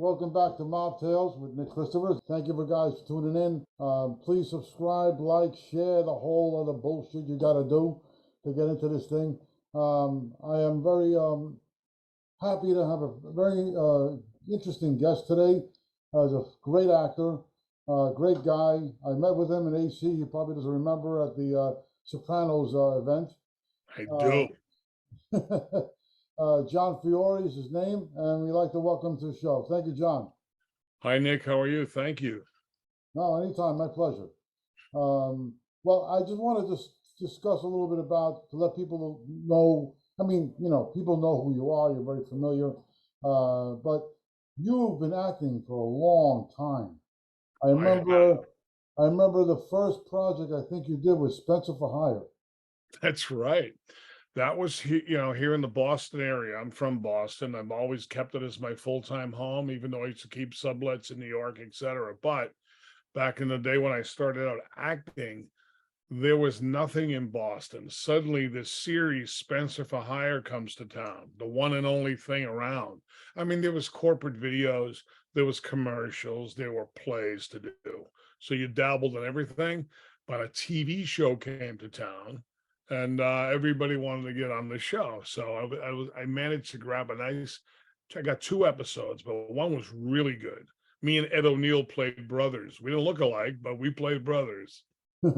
Welcome back to Mob Tales with Nick Christopher. Thank you for guys for tuning in. Please subscribe, like, share the whole other bullshit you got to do to get into this thing. I am very happy to have a very interesting guest today. He's a great actor, great guy. I met with him in AC. He probably doesn't remember at the Sopranos event. I do. John Fiore is his name, and we'd like to welcome to the show. Thank you, John. Hi, Nick. How are you? Thank you. No, anytime, my pleasure. Well, I just want to just discuss a little bit about, to let people know, I mean, people know who you are, you're very familiar, but you've been acting for a long time. I remember the first project I think you did was Spencer for Hire. That's right. That was here in the Boston area. I'm from Boston. I've always kept it as my full-time home, even though I used to keep sublets in New York, etc. But back in the day when I started out acting, there was nothing in Boston. Suddenly, this series, Spencer for Hire, comes to town, the one and only thing around. I mean, there was corporate videos, there was commercials, there were plays to do. So you dabbled in everything, but a TV show came to town, and everybody wanted to get on the show. So I managed to grab a nice. I got 2 episodes, but one was really good. Me and Ed O'Neill played brothers. We didn't look alike, but we played brothers. Yeah,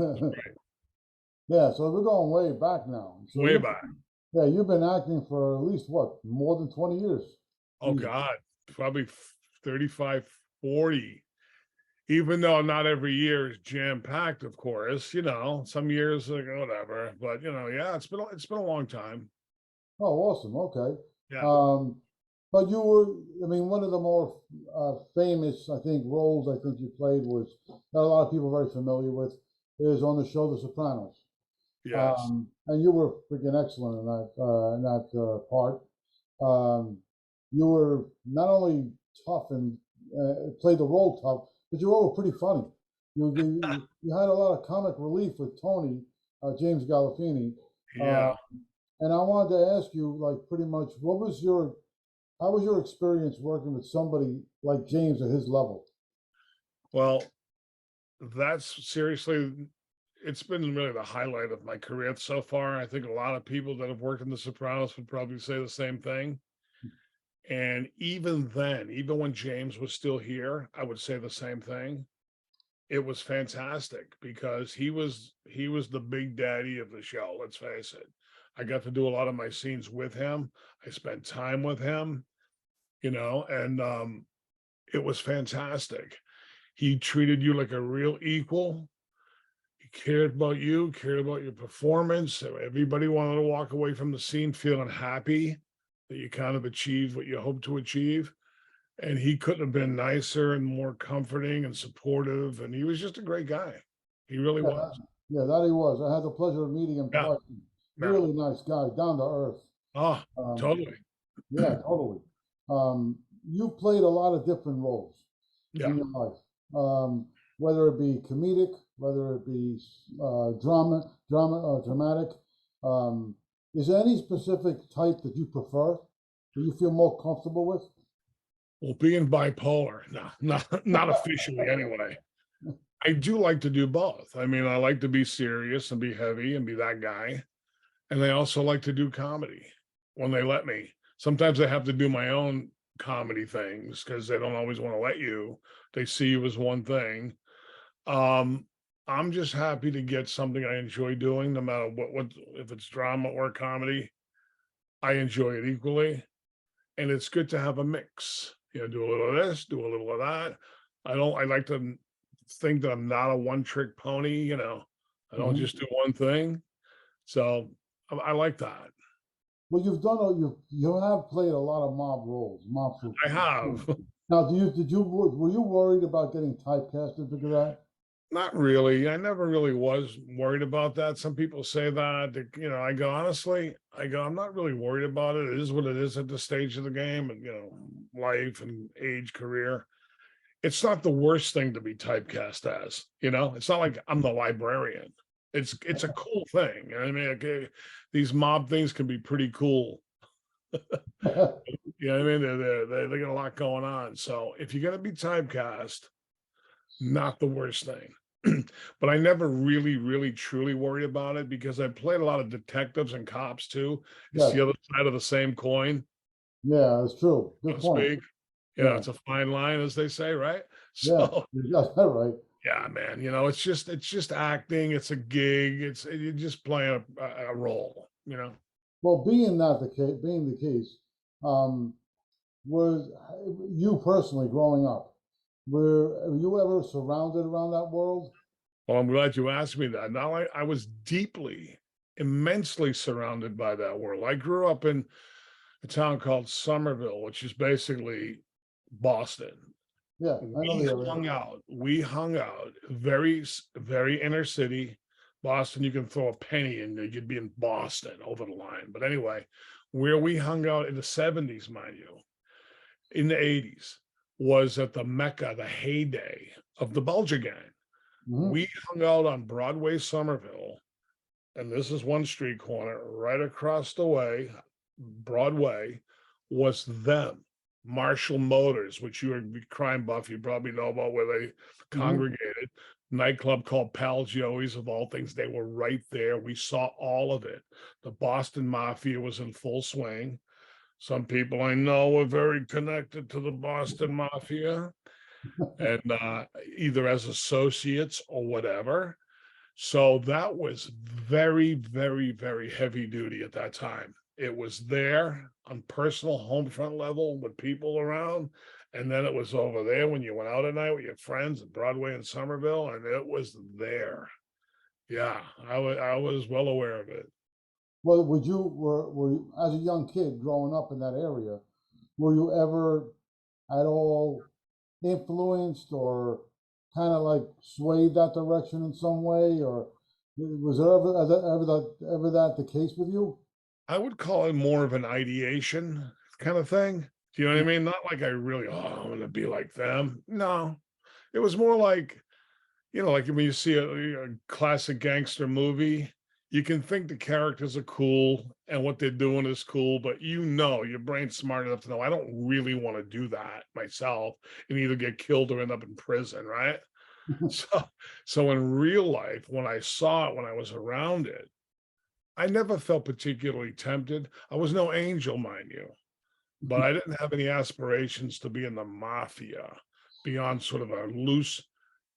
so we're going way back now. So Way back. Yeah, you've been acting for at least what, more than 20 years? Oh God, probably 35, 40. Even though not every year is jam-packed, of course, some years like whatever, but yeah, it's been a long time. Oh, awesome. Okay. Yeah. But you were, I mean, one of the more famous, I think, roles I think you played was, that a lot of people are very familiar with, is on the show The Sopranos. Yes. And you were freaking excellent in that part. You were not only tough and played the role tough, but you were also pretty funny. You had a lot of comic relief with Tony, James Gandolfini. Yeah. And I wanted to ask you, like, pretty much, how was your experience working with somebody like James at his level? Well, that's seriously, it's been really the highlight of my career so far. I think a lot of people that have worked in The Sopranos would probably say the same thing. And even then, even when James was still here, I would say the same thing. It was fantastic because he was the big daddy of the show, let's face it. I got to do a lot of my scenes with him. I spent time with him, and it was fantastic. He treated you like a real equal. He cared about you, cared about your performance. Everybody wanted to walk away from the scene feeling happy that you kind of achieved what you hoped to achieve. And he couldn't have been nicer and more comforting and supportive. And he was just a great guy. He really Yeah, was. that he was. I had the pleasure of meeting him Yeah. twice. Yeah. Really nice guy, down to earth. Oh, Um, totally. yeah, totally. You played a lot of different roles Yeah. in your life, whether it be comedic, whether it be dramatic. Is there any specific type that you prefer, that you feel more comfortable with? Well, being bipolar, no, not officially anyway. I do like to do both. I mean, I like to be serious and be heavy and be that guy. And I also like to do comedy when they let me. Sometimes I have to do my own comedy things because they don't always want to let you. They see you as one thing. I'm just happy to get something I enjoy doing, no matter what if it's drama or comedy. I enjoy it equally. And it's good to have a mix. Do a little of this, do a little of that. I like to think that I'm not a one-trick pony. I don't Mhm. just do one thing. So I like that. Well, you have played a lot of mob roles, mob troop. I have. Now, were you worried about getting typecasted because of that? Not really. I never really was worried about that. Some people say that, I go, honestly, I'm not really worried about it. It is what it is at this stage of the game and, life and age, career. It's not the worst thing to be typecast as, it's not like I'm the librarian. It's a cool thing. I mean, okay, these mob things can be pretty cool. You know what I mean? They got a lot going on. So if you're gonna be typecast, not the worst thing. But I never really, really, truly worried about it because I played a lot of detectives and cops too. It's Yes, the other side of the same coin, yeah, that's true. so Good to point. speak. Yeah, It's a fine line, as they say, right? yeah, So you got that right. yeah, man, it's just acting, it's a gig, you're just playing a role, you know. Well, being the case, um, was you personally growing up, were you ever surrounded around that world? Well, I'm glad you asked me that. Now I was deeply, immensely surrounded by that world. I grew up in a town called Somerville, which is basically Boston. Yeah, I know We the area. hung out very inner city. Boston, you can throw a penny and you'd be in Boston over the line. But anyway, where we hung out in the 70s, mind you, in the 80s, was at the Mecca, the heyday of the Bulger Gang. Hmm. We hung out on Broadway, Somerville, and this is one street corner right across the way, Broadway, was them. Marshall Motors, which you're a crime buff, you probably know about where they Hmm. congregated. Nightclub called Pal Joey's, of all things. They were right there. We saw all of it. The Boston Mafia was in full swing. Some people I know were very connected to the Boston Mafia, and either as associates or whatever. So that was very, very, very heavy duty at that time. It was there on personal home front level with people around. And then it was over there when you went out at night with your friends at Broadway and Somerville, and it was there. Yeah, I was well aware of it. Well, were you, as a young kid growing up in that area, were you ever at all influenced or kind of like swayed that direction in some way, or was there ever that the case with you? I would call it more of an ideation kind of thing. Do you know what I mean? Not like I really, oh, I'm gonna be like them. No, it was more like, like when you see a classic gangster movie, you can think the characters are cool and what they're doing is cool, but your brain's smart enough to know I don't really want to do that myself and either get killed or end up in prison, right? So, so in real life, when I saw it, when I was around it, I never felt particularly tempted. I was no angel, mind you, but I didn't have any aspirations to be in the mafia beyond sort of a loose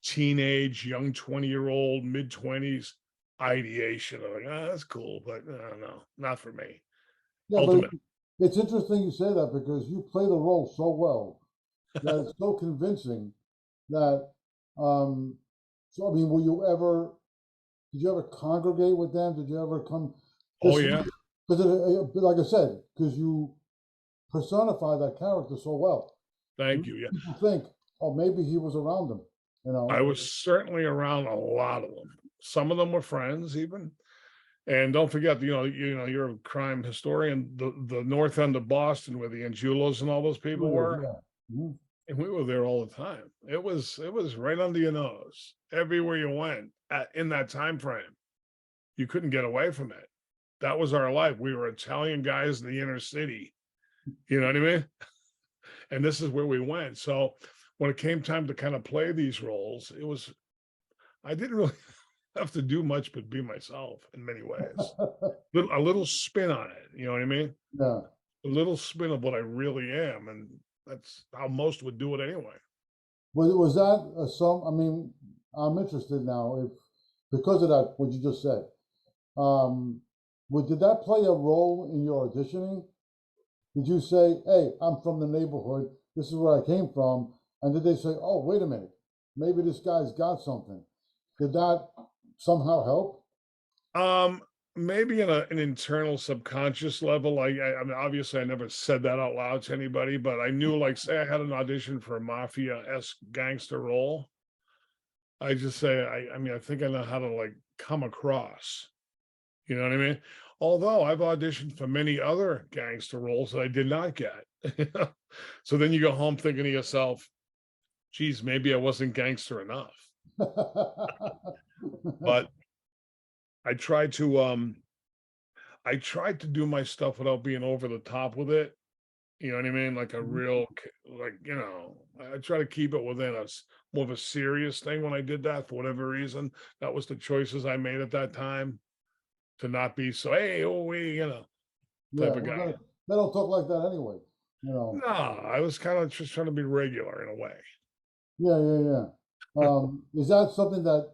teenage, young 20-year-old, mid-20s ideation of like, that's cool, but no, not for me. Yeah, but Ultimate. it's interesting you say that because you play the role so well that it's so convincing that. Um, so I mean, Did you ever congregate with them? Did you ever come? Oh This yeah, because, like I said, because you personify that character so well. thank you. Yeah, People think, oh, maybe he was around them. You I know. was certainly around a lot of them. Some of them were friends, even. And don't forget, you're a crime historian. The north end of Boston, where the Angelos and all those people were, Yeah. Mhm. and we were there all the time. It was right under your nose everywhere you went in that time frame. You couldn't get away from it. That was our life. We were Italian guys in the inner city. You know what I mean? And this is where we went. So when it came time to kind of play these roles, I didn't really have to do much but be myself in many ways. A little spin on it. You know what I mean? Yeah. A little spin of what I really am. And that's how most would do it anyway. Was that some? I mean, I'm interested now if because of that what you just said. Um, did that play a role in your auditioning? Did you say, "Hey, I'm from the neighborhood. This is where I came from," and did they say, "Oh, wait a minute, maybe this guy's got something"? Did that somehow help? Um, Maybe in an internal subconscious level. I mean, obviously, I never said that out loud to anybody, but I knew, like, say, I had an audition for a mafia-esque gangster role. I just say, I mean, I think I know how to like come across. You know what I mean? Although I've auditioned for many other gangster roles that I did not get. So then you go home thinking to yourself, geez, maybe I wasn't gangster enough. But I tried to I tried to do my stuff without being over the top with it. You know what I mean? Like a Mhm. real, like, I try to keep it within us more of a serious thing when I did that for whatever reason. That was the choices I made at that time to not be so, hey, oh, Yeah, type of well, guy. they don't talk like that anyway. You know. No, I was kind of just trying to be regular in a way. Yeah, yeah, yeah. Is that something that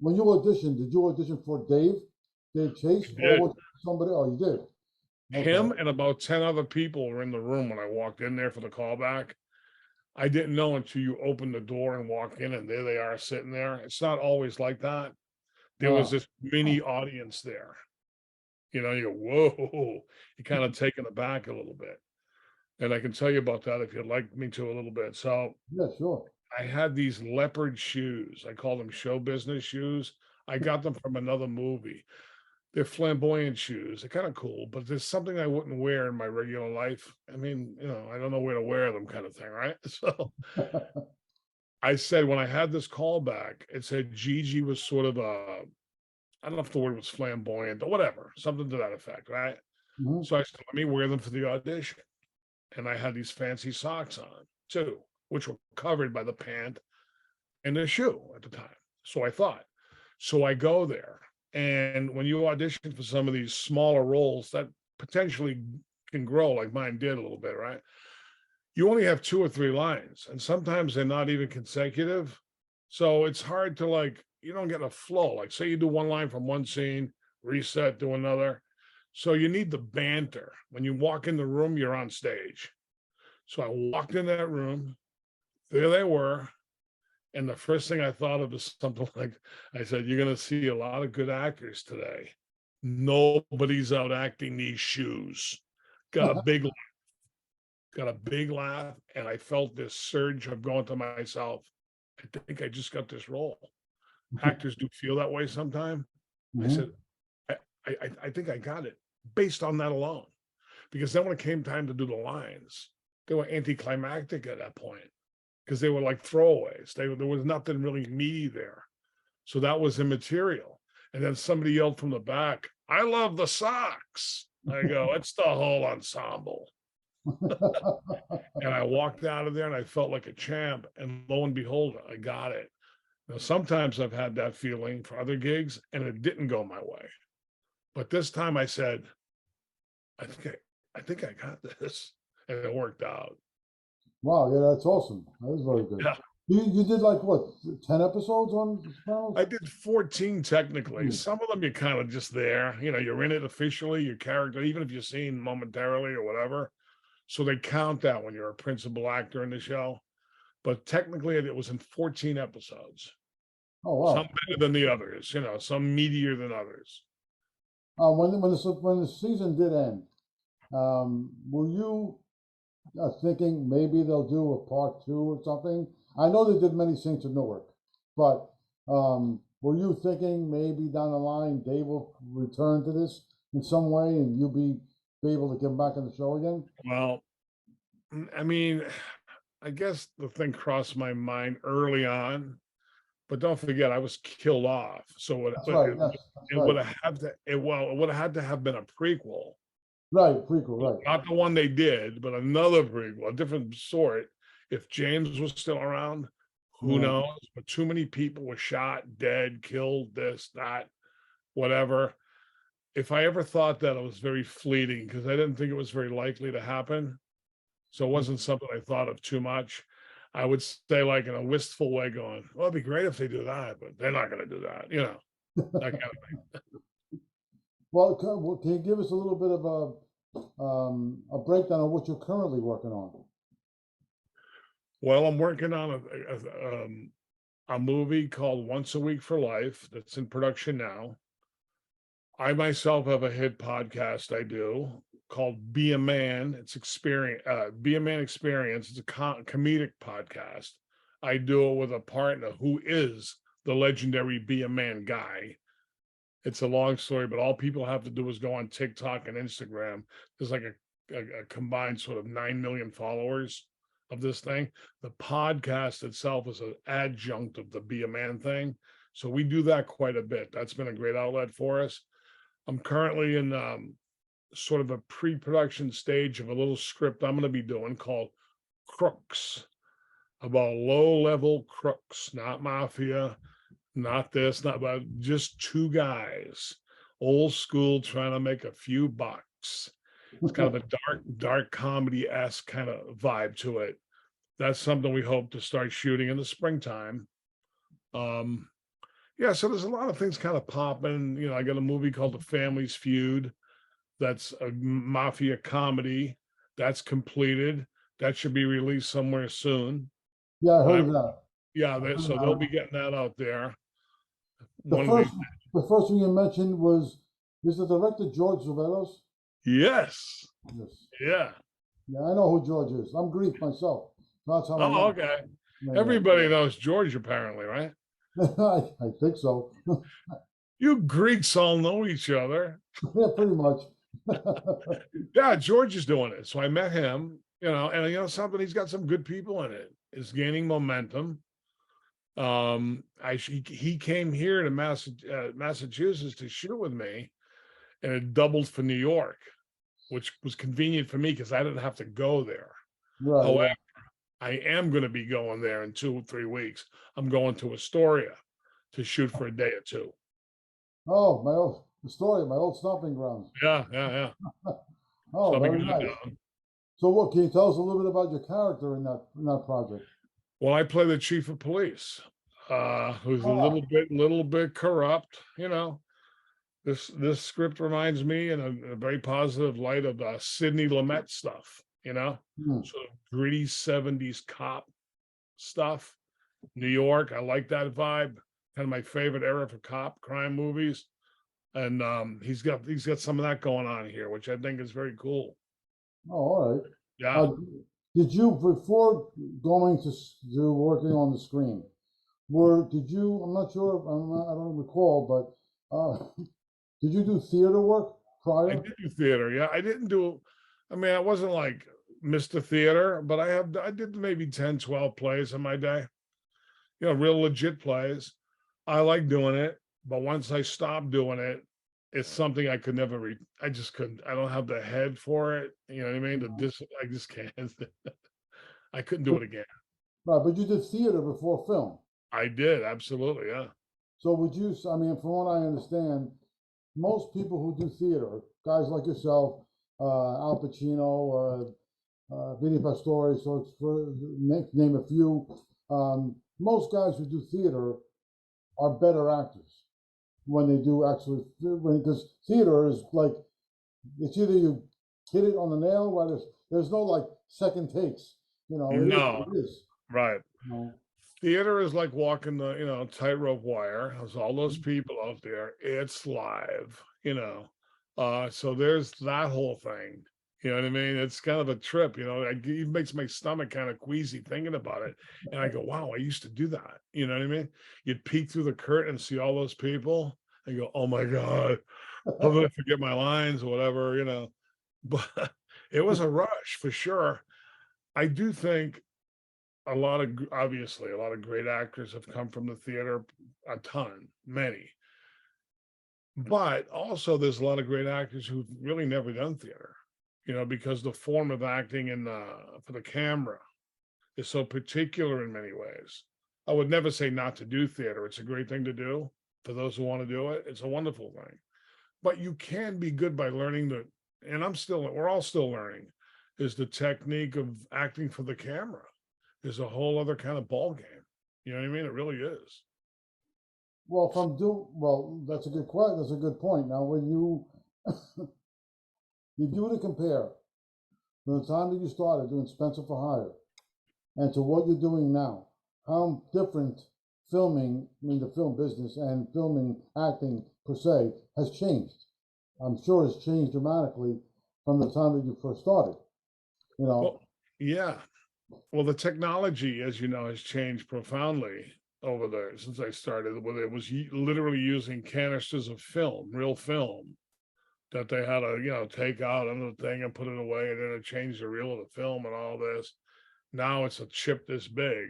when you auditioned, did you audition for Dave Chase, or Did was it somebody? Oh, you did. Okay. him and about 10 other people were in the room when I walked in there for the callback. I didn't know until you opened the door and walk in, and there they are sitting there. It's not always like that. There was Ah, this mini audience there. You go, whoa, you're kind of taken aback a little bit. And I can tell you about that if you'd like me to a little bit. So yeah, sure. I had these leopard shoes. I call them show business shoes. I got them from another movie. They're flamboyant shoes. They're kind of cool, but there's something I wouldn't wear in my regular life. I mean, I don't know where to wear them kind of thing, right? So I said when I had this call back, it said Gigi was sort of I don't know if the word was flamboyant or whatever, something to that effect, right? Hmm. So I said, let me wear them for the audition. And I had these fancy socks on too, which were covered by the pant and the shoe at the time. So I thought. So I go there. And when you audition for some of these smaller roles that potentially can grow, like mine did a little bit, right? You only have 2 or 3 lines, and sometimes they're not even consecutive. So it's hard to you don't get a flow. Like, say you do one line from one scene, reset, do another. So you need the banter. When you walk in the room, you're on stage. So I walked in that room, there they were. And the first thing I thought of is something like, I said, you're going to see a lot of good actors today. Nobody's out acting these shoes. Got a big, got a big laugh. And I felt this surge of going to myself, I think I just got this role. Actors do feel that way sometime. I Hmm. said, I, I think I got it based on that alone. Because then when it came time to do the lines, they were anticlimactic at that point because they were like throwaways. There was nothing really meaty there. So that was immaterial. And then somebody yelled from the back, I love the socks. I go, it's the whole ensemble. And I walked out of there and I felt like a champ. And lo and behold, I got it. Now, sometimes I've had that feeling for other gigs and it didn't go my way. But this time I said, I think I got this. And it worked out. Wow, yeah, that's awesome. That is very good. Yeah. You did like what, 10 episodes on The I Sopranos? did 14 technically. Hmm. Some of them you're kind of just there. You're in it officially, your character, even if you're seen momentarily or whatever. So they count that when you're a principal actor in the show. But technically, it was in 14 episodes. Oh Some wow. better than the others, some meatier than others. When the season did end, were you thinking maybe they'll do a part two or something? I know they did many scenes of Newark, but were you thinking maybe down the line Dave will return to this in some way and you'll be able to get back in the show again? Well, I mean, I guess the thing crossed my mind early on, but don't forget, I was killed off. So That's right. Yes, that's it right. would have had to, it would have had to have been a prequel. Right, prequel, right. Not the one they did, but another prequel, a different sort. If James was still around, who Yeah. knows? But too many people were shot, dead, killed, this, that, whatever. If I ever thought that, it was very fleeting because I didn't think it was very likely to happen. So it wasn't something I thought of too much. I would say, like in a wistful way, going, "Well, it'd be great if they do that, but they're not going to do that." That kind of. Well, can you give us a little bit of a breakdown of what you're currently working on? Well, I'm working on a movie called Once a Week for Life that's in production now. I myself have a hit podcast I do called Be a Man. It's Be a Man Experience. It's a comedic podcast. I do it with a partner who is the legendary Be a Man guy. It's a long story, but all people have to do is go on TikTok and Instagram. There's like a combined sort of 9 million followers of this thing. The podcast itself is an adjunct of the Be a Man thing. So we do that quite a bit. That's been a great outlet for us. I'm currently in sort of a pre-production stage of a little script I'm going to be doing called Crooks, about low-level crooks, not mafia, not this, not about just two guys, old school, trying to make a few bucks. It's kind of a dark comedy-esque kind of vibe to it. That's something we hope to start shooting in the springtime. Um, yeah, so there's a lot of things kind of popping. You know, I got a movie called The Family's Feud. That's a mafia comedy. That's completed. That should be released somewhere soon. Yeah, I heard Whenever, of that. yeah, I heard of so they'll that. be getting that out there. The One of first, these, the first one you mentioned was, is the director George Zavelos? yes, Yes. yeah. Yeah, I know who George is. I'm Greek myself. That's how I Oh, know. okay. Yeah, Everybody knows George, apparently, right? yeah. I think so. You Greeks all know each other. Yeah, pretty much. Yeah, George is doing it. So I met him, and something, he's got some good people in it. It's gaining momentum. He came here to Massachusetts to shoot with me, and it doubled for New York, which was convenient for me because I didn't have to go there. Right, However, right. I am going to be going there in 2 or 3 weeks. I'm going to Astoria to shoot for a day or two. Oh, my old the story, my old stomping grounds. Yeah, yeah, yeah. So Oh, I'll be very going nice. down. So what can you tell us a little bit about your character in that project? Well, I play the chief of police, who's a Ah, little bit corrupt. This script reminds me in a very positive light of Sidney Lumet stuff. hmm. Sort of gritty '70s cop stuff. New York, I like that vibe. Kind of my favorite era for cop crime movies, and he's got some of that going on here, which I think is very cool. Oh, all right. Yeah, Uh, did you before going to working on the screen? Did you? I'm not sure. I don't recall, but did you do theater work I prior? did do theater. Yeah, I didn't do. I mean, I wasn't like Mr. Theater, but I did maybe 10, 12 plays in my day. Real legit plays. I like doing it, but once I stopped doing it, it's something I could never I just couldn't. I don't have the head for it. You know what I mean? I just can't. I couldn't do But, it again. right, but you did theater before film. I did absolutely. Yeah. So would you? I mean, from what I understand, most people who do theater, guys like yourself, Al Pacino, Vinny Pastore, so it's for name a few. Most guys who do theater are better actors when they do actually because theater is like it's either you hit it on the nail, right? There's no like second takes. It is No, what it is. right. You know? Theater is like walking the, tightrope wire. There's all those people out there. It's live, so there's that whole thing. You know what I mean? It's kind of a trip, it even makes my stomach kind of queasy thinking about it. And I go, wow, I used to do that. You know what I mean? You'd peek through the curtain and see all those people and go, oh my God, how did I forget my lines or whatever. But it was a rush for sure. I do think obviously a lot of great actors have come from the theater, a ton, many. But also there's a lot of great actors who've really never done theater, because the form of acting and for the camera is so particular in many ways. I would never say not to do theater. It's a great thing to do for those who want to do it. It's a wonderful thing. But you can be good by learning and we're all still learning, is the technique of acting for the camera is a whole other kind of ball game. You know what I mean? It really is. Well, that's a good question. That's a good point. Now, when you do to compare from the time that you started doing Spencer for Hire and to what you're doing now, how different filming, I mean, the film business and filming acting per se has changed. I'm sure it's changed dramatically from the time that you first started. You know, Well, yeah. Well, the technology, as you know, has changed profoundly over there since I started, where it was literally using canisters of film, real film, that they had to, take out another thing and put it away and then change the reel of the film and all this. Now it's a chip this big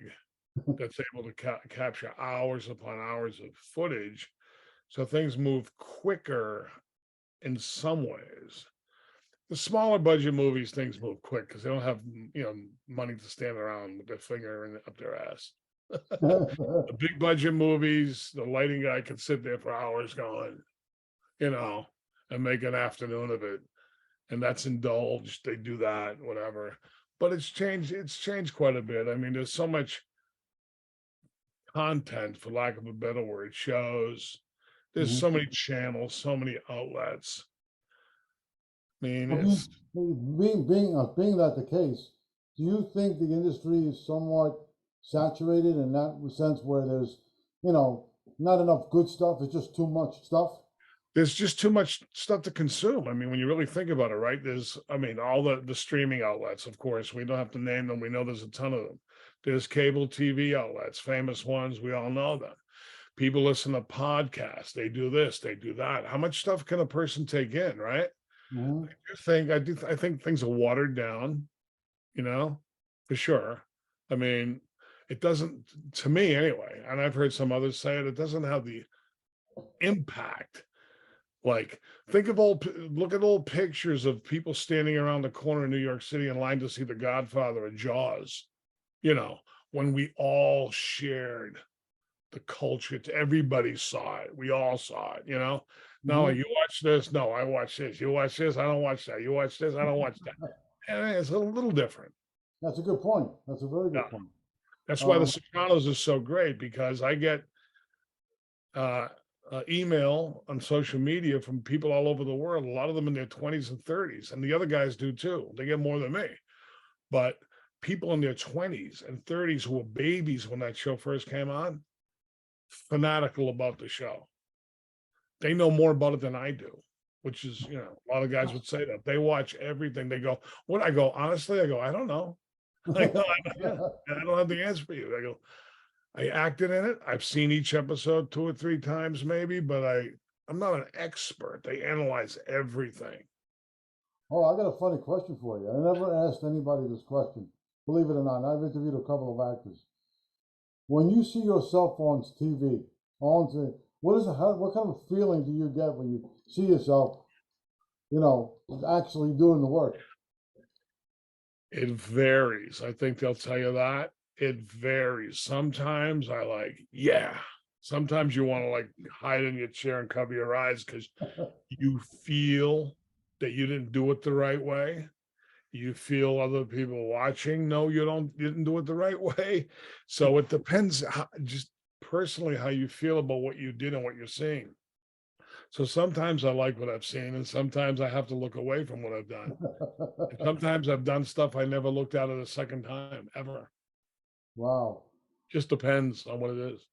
that's able to capture hours upon hours of footage. So things move quicker in some ways. The smaller budget movies, things move quick because they don't have money to stand around with their finger up their ass. The big budget movies, the lighting guy can sit there for hours going, and make an afternoon of it. And that's indulged. They do that, whatever. But it's changed quite a bit. I mean, there's so much content, for lack of a better word, shows. There's Mhm. so many channels, so many outlets. I mean, Well, it's being that the case, do you think the industry is somewhat saturated in that sense where there's, not enough good stuff, it's just too much stuff? there's just too much stuff to consume. I mean, when you really think about it, right? I mean, all the streaming outlets, of course, we don't have to name them. We know there's a ton of them. There's cable TV outlets, famous ones. We all know them. People listen to podcasts. They do this, they do that. How much stuff can a person take in, right? Hmm. I think things are watered down, for sure. I mean, it doesn't, to me anyway, and I've heard some others say it doesn't have the impact. Like, look at old pictures of people standing around the corner in New York City in line to see The Godfather or Jaws, you know, when we all shared the culture. Everybody saw it. We all saw it. No, Hmm. you watch this. No, I watch this. You watch this. I don't watch that. You watch this. I don't watch that. And it's a little different. That's a good point. That's a very Yeah. good point. That's why The Um, Sopranos is so great, because I get uh, email on social media from people all over the world, a lot of them in their 20s and 30s, and the other guys do too. They get more than me. But people in their 20s and 30s who were babies when that show first came on, fanatical about the show. They know more about it than I do, which is, a lot of guys would say that. They watch everything. They go, what? I go, honestly, I don't know. I go, I don't have the answer for you. I go, I acted in it. I've seen each episode 2 or 3 times maybe, but I'm not an expert. They analyze everything. oh, I got a funny question for you. I never asked anybody this question. Believe it or not, I've interviewed a couple of actors. When you see yourself on TV, what kind of feeling do you get when you see yourself, actually doing the work? It varies. I think they'll tell you that. It varies. Sometimes I like, yeah. Sometimes you want to like hide in your chair and cover your eyes because you feel that you didn't do it the right way. You feel other people watching. No, you didn't do it the right way. So it depends just personally how you feel about what you did and what you're seeing. So sometimes I like what I've seen, and sometimes I have to look away from what I've done. And sometimes I've done stuff I never looked at it a second time ever. Wow. Just depends on what it is.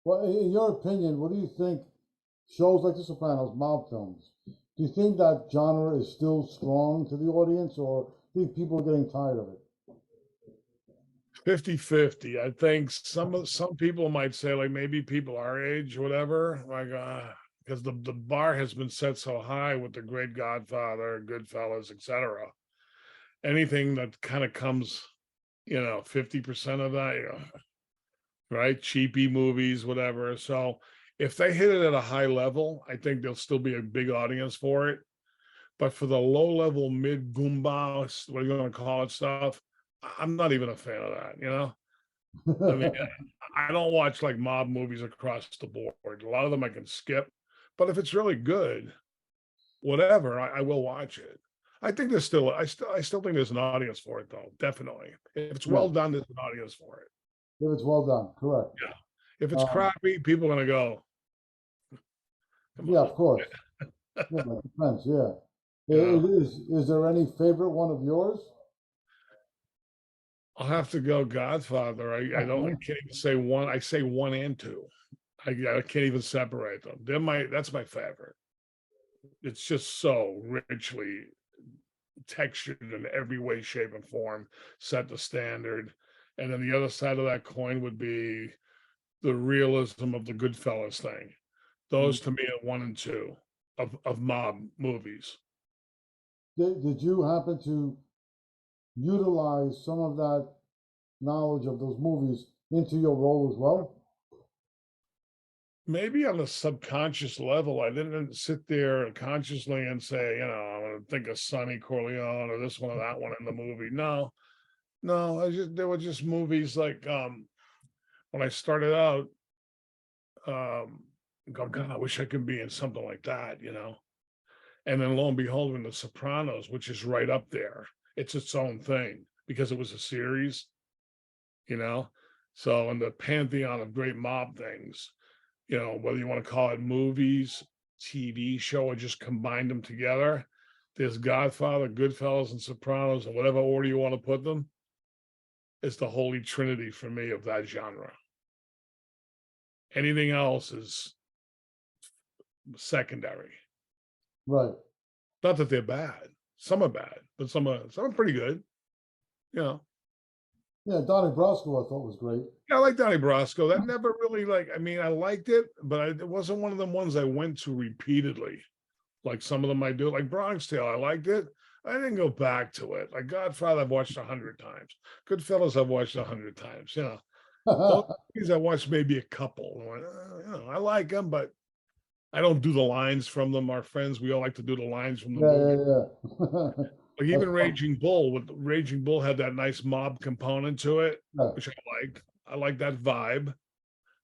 Well, in your opinion, what do you think shows like The Sopranos, mob films, do you think that genre is still strong to the audience, or do you think people are getting tired of it? 50-50. I think some people might say, like, maybe people our age, whatever, like, because the bar has been set so high with The Great Godfather, Goodfellas, etc. Anything that kind of comes, 50% of that, right? Cheapy movies, whatever. So if they hit it at a high level, I think there'll still be a big audience for it. But for the low level, mid goomba, what are you going to call it stuff? I'm not even a fan of that. I mean, I don't watch like mob movies across the board. A lot of them I can skip, but if it's really good, whatever, I will watch it. I think I still think there's an audience for it though. Definitely. If it's Yeah, well done, there's an audience for it. if it's well done, correct. Yeah. If it's Um, crappy, people are going to go, come yeah, on. of course. Yeah, it depends. Yeah. You know, Is there any favorite one of yours? I'll have to go Godfather. I can't even say one. I say one and two. I can't even separate them. That's my favorite. It's just so richly textured in every way, shape, and form, set the standard. And then the other side of that coin would be the realism of the Goodfellas thing. Those to me are one and two of mob movies. Did you happen to utilize some of that knowledge of those movies into your role as well? maybe on a subconscious level, I didn't sit there consciously and say, I'm gonna think of Sonny Corleone or this one or that one in the movie. No, no, there were just movies like when I started out, go, God, I wish I could be in something like that. And then lo and behold, in The Sopranos, which is right up there, it's its own thing because it was a series, you know. So in the pantheon of great mob things, whether you want to call it movies, TV show, or just combine them together. There's Godfather, Goodfellas, and Sopranos, and whatever order you want to put them, is the holy trinity for me of that genre. Anything else is secondary. Right. Not that they're bad. Some are bad, but some are pretty good. Yeah, Donnie Brasco I thought was great. Yeah, I like Donnie Brasco. That never really I liked it, but it wasn't one of them ones I went to repeatedly. Like some of them I do, like Bronx Tale. I liked it. I didn't go back to it. Like Godfather, I've watched 100 times. Goodfellas, I've watched 100 times. Those movies I watched maybe a couple. I like them, but I don't do the lines from them. Our friends, we all like to do the lines from the movie. Yeah. Like even Raging Bull, with Raging Bull had that nice mob component to it, Yeah. which I like. I like that vibe.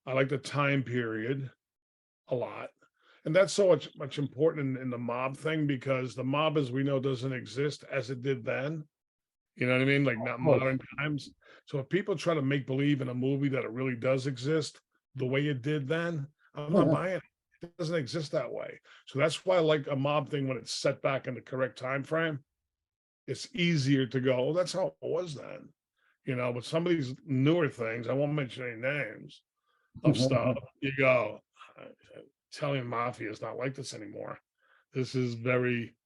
I like the time period a lot. And that's so much important in the mob thing, because the mob, as we know, doesn't exist as it did then. You know what I mean? Like not modern times. So if people try to make believe in a movie that it really does exist the way it did then, I'm not buying it. It doesn't exist that way. So that's why I like a mob thing when it's set back in the correct time frame. It's easier to go, oh, that's how it was then. But some of these newer things, I won't mention any names of stuff, you go, Italian mafia is not like this anymore. This is very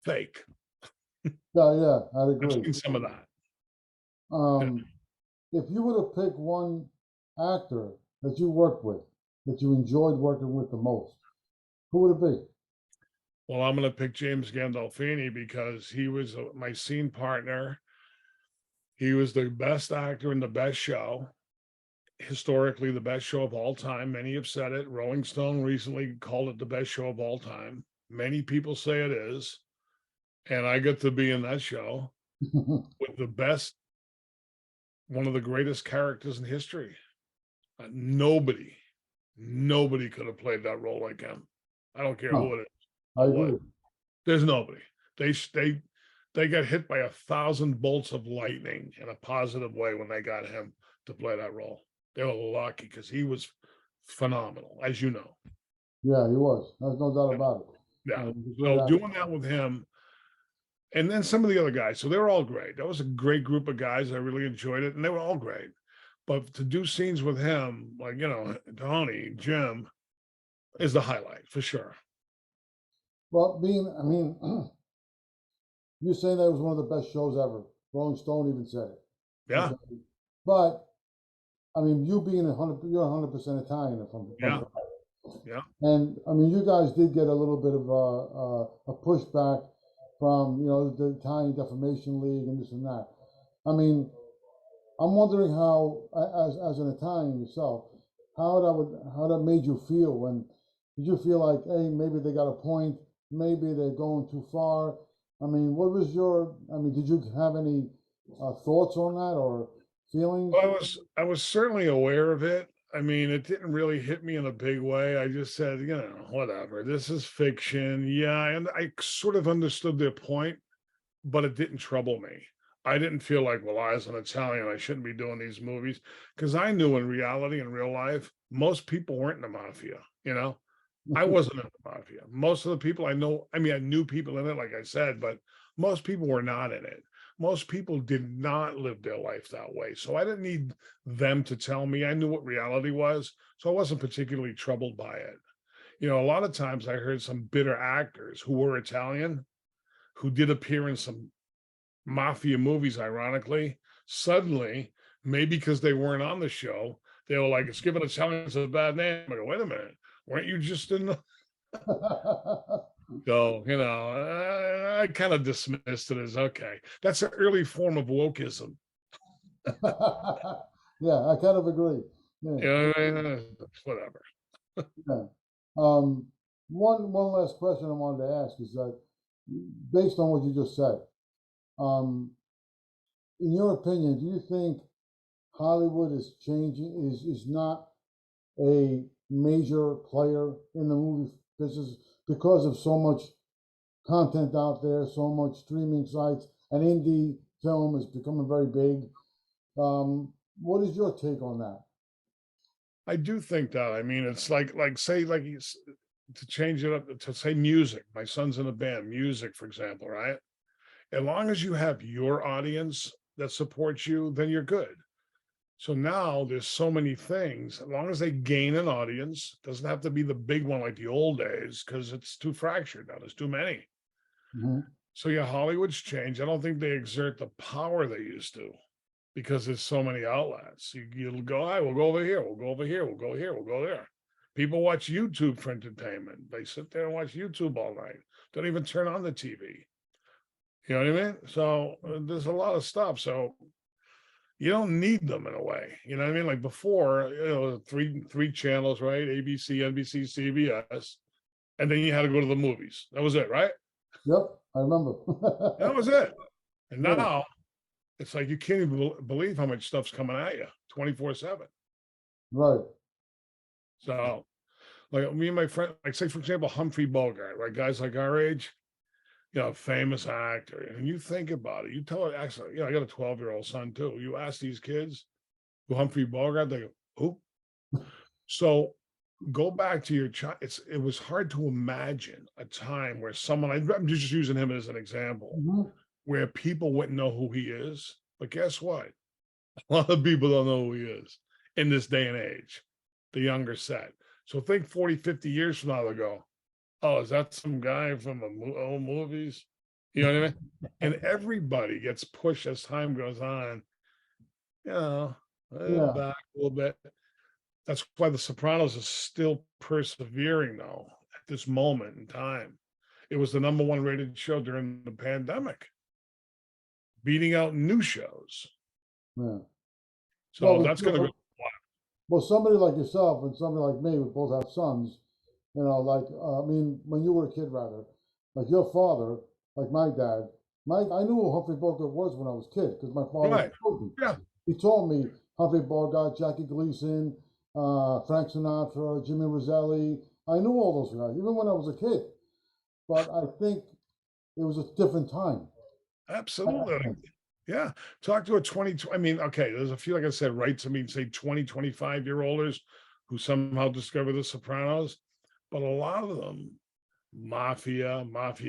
fake. Yeah, I'd I've agree. seen some of that. If you were to pick one actor that you worked with, that you enjoyed working with the most, who would it be? Well, I'm going to pick James Gandolfini because he was my scene partner. He was the best actor in the best show, historically the best show of all time. Many have said it. Rolling Stone recently called it the best show of all time. Many people say it is. And I get to be in that show with the best, one of the greatest characters in history. Nobody could have played that role like him. I don't care who it is. I agree. There's nobody. They got hit by 1,000 bolts of lightning in a positive way when they got him to play that role. They were lucky because he was phenomenal, as you know. Yeah, he was. There's no doubt about it. Yeah. So doing that with him, and then some of the other guys. So they were all great. That was a great group of guys. I really enjoyed it, and they were all great. But to do scenes with him, like Tony, Jim, is the highlight for sure. Well, you're saying that was one of the best shows ever. Rolling Stone even said it. Yeah. Okay. But you being you're 100% Italian from yeah. Yeah. And you guys did get a little bit of a pushback from the Italian Defamation League and this and that. I'm wondering how, as an Italian yourself, how that made you feel. When did you feel like, hey, maybe they got a point, maybe they're going too far? What was your? Did you have any thoughts on that or feelings? Well, I was certainly aware of it. It didn't really hit me in a big way. I just said, whatever. This is fiction. Yeah, and I sort of understood their point, but it didn't trouble me. I didn't feel like, well, as an Italian, I shouldn't be doing these movies, because I knew in reality, in real life, most people weren't in the mafia. I wasn't in the mafia. Most of the people I know, I knew people in it, like I said, but most people were not in it. Most people did not live their life that way. So I didn't need them to tell me. I knew what reality was. So I wasn't particularly troubled by it. A lot of times I heard some bitter actors who were Italian, who did appear in some mafia movies, ironically, suddenly, maybe because they weren't on the show, they were like, it's giving Italians a bad name. I go, wait a minute, weren't you just in the so I kind of dismissed it as, okay, that's an early form of wokeism. Yeah, I kind of agree. Yeah. Whatever. Yeah. One last question I wanted to ask is that, based on what you just said, um, in your opinion, do you think Hollywood is changing, is not a major player in the movie business because of so much content out there, so much streaming sites, and indie film is becoming very big? What is your take on that? I do think that. I mean, it's like say like to change it up to say music. My son's in a band, music, for example, right? As long as you have your audience that supports you, then you're good. So now there's so many things. As long as they gain an audience, doesn't have to be the big one like the old days because it's too fractured now. There's too many. Mhm. So yeah, Hollywood's changed. I don't think they exert the power they used to because there's so many outlets. You'll go, I will go over here, we'll go over here, we'll go here, we'll go there. People watch YouTube for entertainment. They sit there and watch YouTube all night. Don't even turn on the TV. You know what I mean? So there's a lot of stuff. So you don't need them in a way. You know what I mean? Like before, three channels, right? ABC, NBC, CBS, and then you had to go to the movies. That was it, right? Yep, I remember. That was it. And Yeah, now it's like you can't even believe how much stuff's coming at you 24/7. right. So, like me and my friend, like say for example, Humphrey Bogart, right? Guys like our age, famous actor. And you think about it, you tell it actually, I got a 12-year-old son too. You ask these kids who Humphrey Bogart, they go, who? So go back to your child. It was hard to imagine a time where someone, I'm just using him as an example, Mhm. where people wouldn't know who he is. But guess what? A lot of people don't know who he is in this day and age, the younger set. So think 40, 50 years from now, they'll go, oh, is that some guy from the old movies? You know what I mean? And everybody gets pushed as time goes on, you know, Yeah, back a little bit. That's why The Sopranos is still persevering, though, at this moment in time. It was the number one rated show during the pandemic, beating out new shows. yeah. Well, So that's going to go. well, somebody like yourself and somebody like me, we both have sons. Like I mean, when you were a kid, rather, like your father, like my dad. I knew who Humphrey Bogart was when I was a kid because my father Right. told me. Yeah. He told me Humphrey Bogart, Jackie Gleason, Frank Sinatra, Jimmy Roselli. I knew all those guys, even when I was a kid. But I think it was a different time. Absolutely. Yeah. Talk to a 20, I mean, okay, there's a few, like I said, right to me, say 20, 25-year olders who somehow discover The Sopranos, but a lot of them, mafia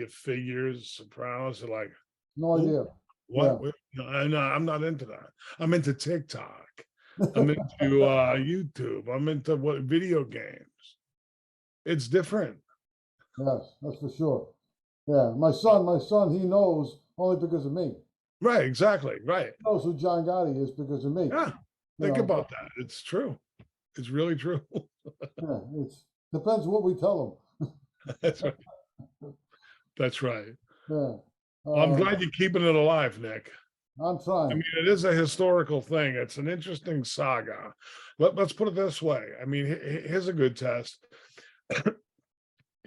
figures, Sopranos are like, No who? idea. What? Yeah. No, I'm not into that. I'm into TikTok. I'm into YouTube. I'm into what video games. It's different. Yes, that's for sure. Yeah, my son, he knows only because of me. Right, exactly. Right. He knows who John Gotti is because of me. Yeah. Think about that. It's true. It's really true. Yeah, it's depends what we tell That's right. That's right. them. Yeah, Well, I'm glad you're keeping it alive, Nick. I'm I trying. mean, it is a historical thing. It's an interesting saga. Let's put it this way. I mean, here's a good test.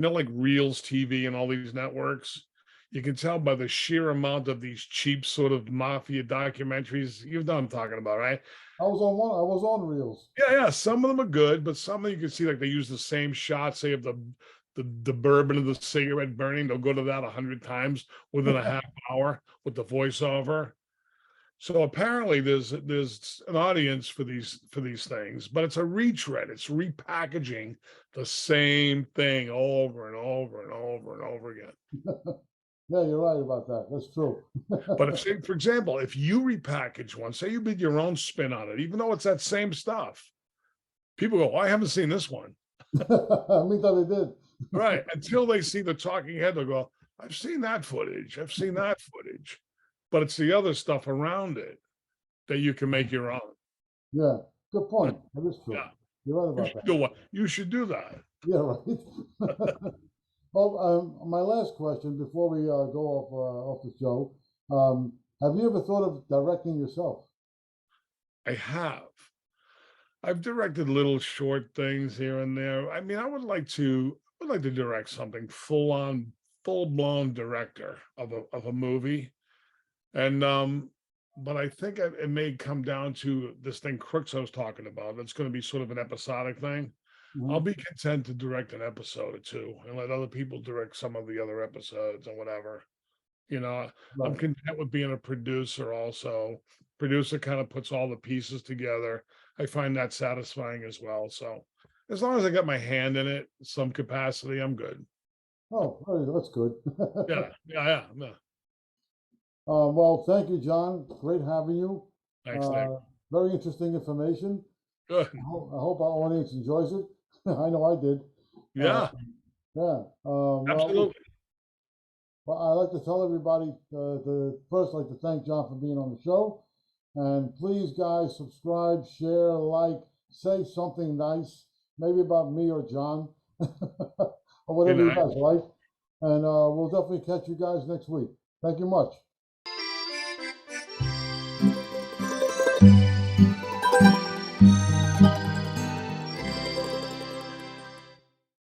Like Reels TV and all these networks, you can tell by the sheer amount of these cheap sort of mafia documentaries. You know what I'm talking about, right? I was on one. I was on Reels. Yeah. Some of them are good, but some of you can see like they use the same shot, say of the bourbon of the cigarette burning. They'll go to that 100 times within a half hour with the voiceover. So apparently there's an audience for these things, but it's a retread. It's repackaging the same thing over and over and over and over again. Yeah, you're right about that. That's true. But if, say, for example, if you repackage one, say you did your own spin on it, even though it's that same stuff, people go, I haven't seen this one. Me thought they did. Right. Until they see the talking head, they'll go, I've seen that footage. I've seen that footage. But it's the other stuff around it that you can make your own. Yeah, good point. That is true. Yeah. You're right about that. You should do that. Yeah, right. Well, my last question before we go off the show. Have you ever thought of directing yourself? I have. I've directed little short things here and there. I mean, I would like to direct something full on, full blown director of a movie. And but I think it may come down to this thing Crooks I was talking about. It's going to be sort of an episodic thing. I'll Mhm. be content to direct an episode or two and let other people direct some of the other episodes and whatever. You know, I'm Right. content with being a producer also. Producer kind of puts all the pieces together. I find that satisfying as well. So as long as I got my hand in it, some capacity, I'm good. Oh, that's good. Yeah, yeah, yeah. No, Well, thank you, John. Great having you. thanks, Nick. Uh, Very interesting information. Good. I hope our audience enjoys it. I know I did. Uh, Yeah, yeah. absolutely. Well, I like to tell everybody first like to thank John for being on the show. And please, guys, subscribe, share, like, say something nice, maybe about me or John, or Good whatever you night. guys like. And we'll definitely catch you guys next week. Thank you much.